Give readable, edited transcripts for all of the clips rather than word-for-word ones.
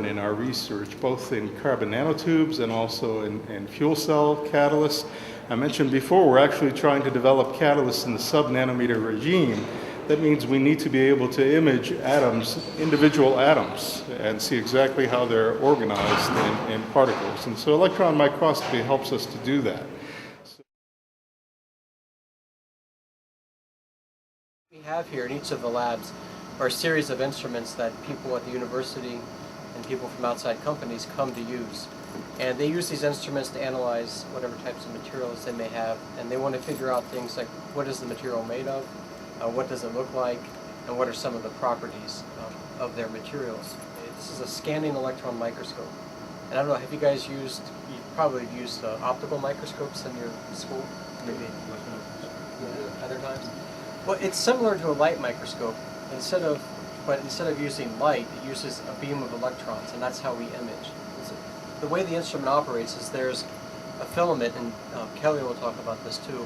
in our research, both in carbon nanotubes and also in fuel cell catalysts. I mentioned before, we're actually trying to develop catalysts in the sub-nanometer regime. That means we need to be able to image atoms, individual atoms, and see exactly how they're organized in particles. And so electron microscopy helps us to do that. We have here in each of the labs are a series of instruments that people at the university and people from outside companies come to use. And they use these instruments to analyze whatever types of materials they may have, and they want to figure out things like what is the material made of, what does it look like, and what are some of the properties of their materials. This is a scanning electron microscope. And I don't know, have you guys used, you probably used optical microscopes in your school? Maybe other times? Well, it's similar to a light microscope. Instead of using light, it uses a beam of electrons, and that's how we image. The way the instrument operates is there's a filament, and Kelly will talk about this too,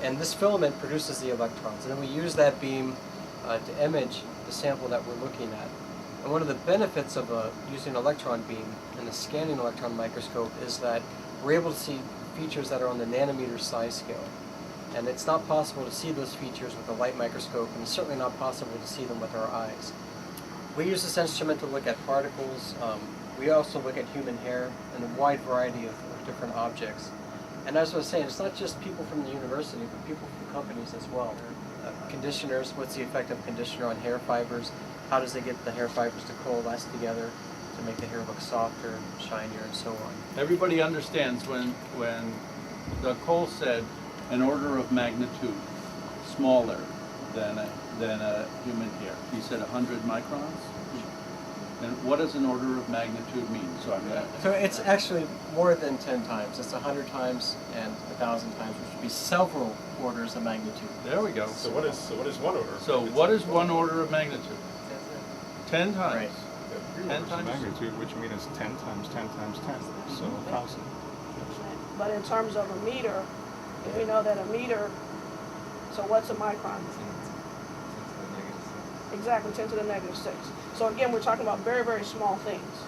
and this filament produces the electrons, and then we use that beam to image the sample that we're looking at. And one of the benefits of using an electron beam in a scanning electron microscope is that we're able to see features that are on the nanometer size scale. And it's not possible to see those features with a light microscope, and it's certainly not possible to see them with our eyes. We use this instrument to look at particles. We also look at human hair and a wide variety of different objects. And as I was saying, it's not just people from the university, but people from companies as well. Conditioners, what's the effect of conditioner on hair fibers? How does it get the hair fibers to coalesce together to make the hair look softer and shinier and so on? Everybody understands when the Kohls said an order of magnitude smaller than a human hair. He said 100 microns. And what does an order of magnitude mean? So it's actually more than 10 times. It's 100 times and 1,000 times, which would be several orders of magnitude. There we go. So what is one order? So what is one order of magnitude? 10 times. Right. 10 times. Magnitude, which means 10 times 10 times 10, so 1,000. But in terms of a meter, if we know that a meter, so what's a micron? Exactly, 10 to the negative 6. So again, we're talking about very, very small things.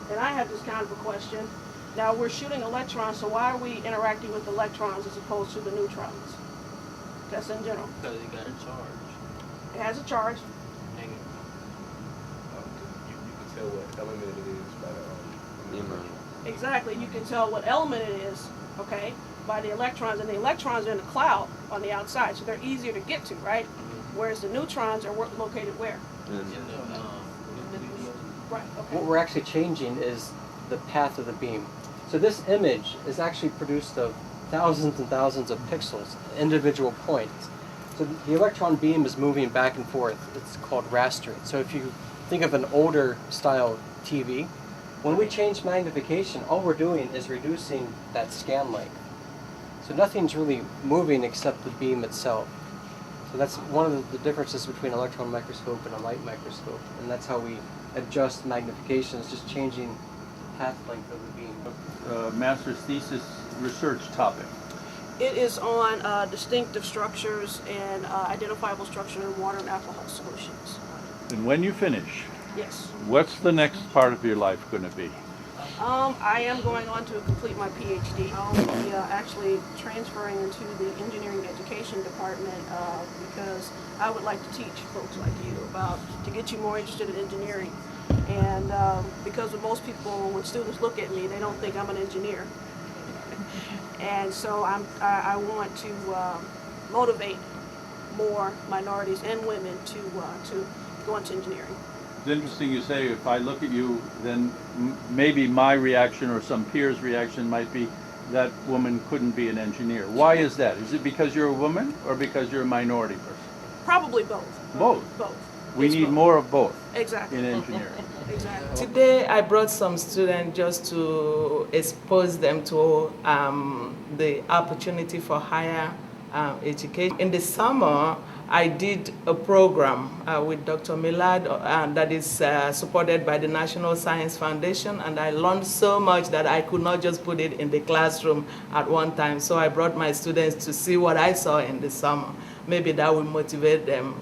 And I have this kind of a question. Now we're shooting electrons, so why are we interacting with electrons as opposed to the neutrons? That's in general. Because it got a charge. It has a charge. Negative. You can tell what element it is by the Amount. Exactly, you can tell what element it is, okay, by the electrons, and the electrons are in the cloud on the outside, so they're easier to get to, right? Whereas the neutrons are located where? Right, okay. What we're actually changing is the path of the beam. So this image is actually produced of thousands and thousands of pixels, individual points. So the electron beam is moving back and forth. It's called rastering. So if you think of an older style TV, when we change magnification, all we're doing is reducing that scan length. So nothing's really moving except the beam itself. So that's one of the differences between an electron microscope and a light microscope. And that's how we adjust magnification, is just changing the path length of the beam. Master's thesis research topic. It is on distinctive structures and identifiable structure in water and alcohol solutions. And when you finish, Yes. what's the next part of your life going to be? I am going on to complete my PhD. I'll be actually transferring into the engineering education department because I would like to teach folks like you to get you more interested in engineering. And because with most people, when students look at me, they don't think I'm an engineer. And so I want to motivate more minorities and women to go into engineering. It's interesting you say, if I look at you, then maybe my reaction or some peer's reaction might be that woman couldn't be an engineer. Why is that? Is it because you're a woman or because you're a minority person? Probably both. Both? Both. We It's need both. more of both Exactly. in engineering. Exactly. Today I brought some students just to expose them to the opportunity for higher education. In the summer, I did a program with Dr. Millard that is supported by the National Science Foundation, and I learned so much that I could not just put it in the classroom at one time. So I brought my students to see what I saw in the summer. Maybe that will motivate them,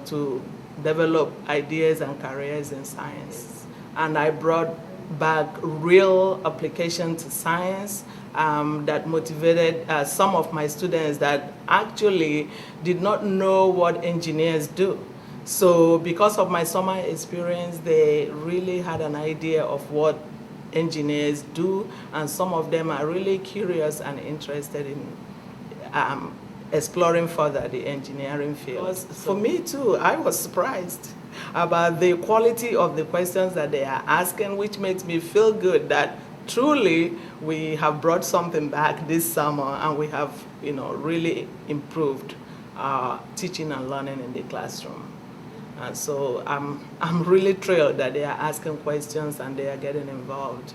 to develop ideas and careers in science. and I brought back real application to science that motivated some of my students that actually did not know what engineers do. So because of my summer experience, they really had an idea of what engineers do, and some of them are really curious and interested in exploring further the engineering field. For me too, I was surprised about the quality of the questions that they are asking, which makes me feel good that truly we have brought something back this summer, and we have, really improved teaching and learning in the classroom. And so I'm really thrilled that they are asking questions and they are getting involved.